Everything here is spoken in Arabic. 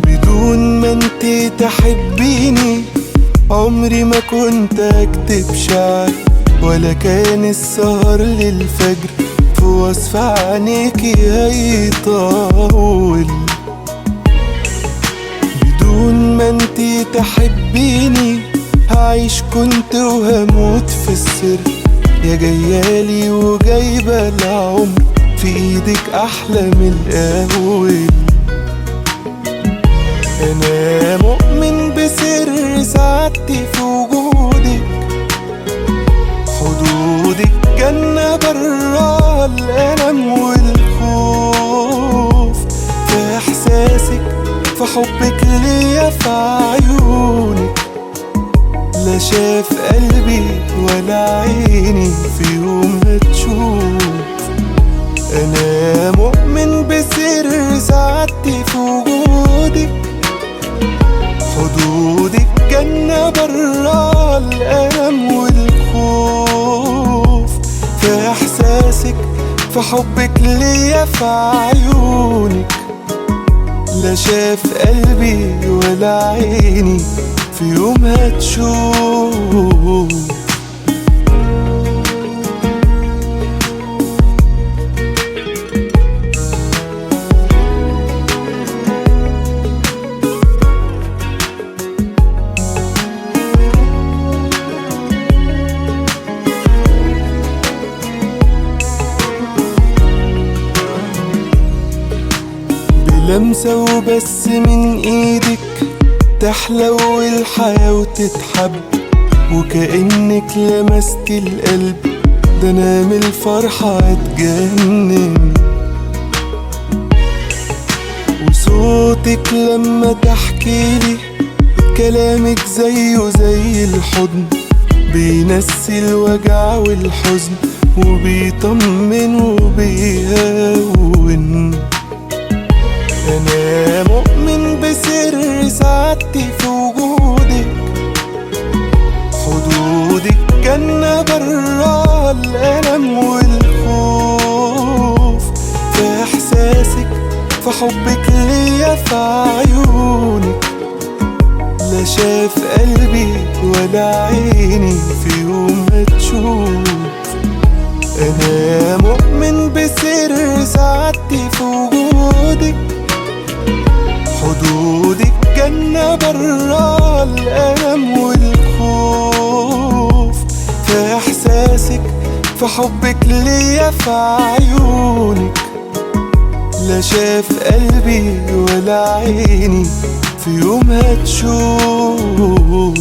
بدون ما انتي تحبيني عمري ما كنت اكتب شعر، ولا كان السهر للفجر في وصف عينيكي هيطول. بدون ما انتي تحبيني هعيش كنت وهموت في السر، يا جيالي وجايبة العمر في ايدك احلى من الاول. انا مؤمن بسر سعادتي في وجودك، حدودك جنة برا الألم والخوف، في إحساسك في حبك ليا في عيونك، لا شاف قلبي ولا عيني في يوم هتشوف. أنا مؤمن بسر سعادتي في وجودك، حدودك جنة برا الألم والخوف، في إحساسك في حبك ليا في عيونك، لا شاف قلبي ولا عيني في يوم هتشوف. لمسة وبس من ايدك تحلو الحياة وتتحب، وكأنك لمست القلب ده انا من الفرحة اتجنن. وصوتك لما تحكيلي كلامك زيه زي الحضن، بينسي الوجع والحزن وبيطمن وبيهون. أنا مؤمن بسر سعادتي في وجودك، حدودك جنة برا الألم والخوف، في إحساسك في حبك ليا في عيونك، لا شاف قلبي ولا عيني في يوم هتشوف. أنا مؤمن بسر سعادتي في وجودك، حدودك جنة برا الألم والخوف، في إحساسك في حبك ليا في عيونك، لا شاف قلبي ولا عيني في يوم هتشوف.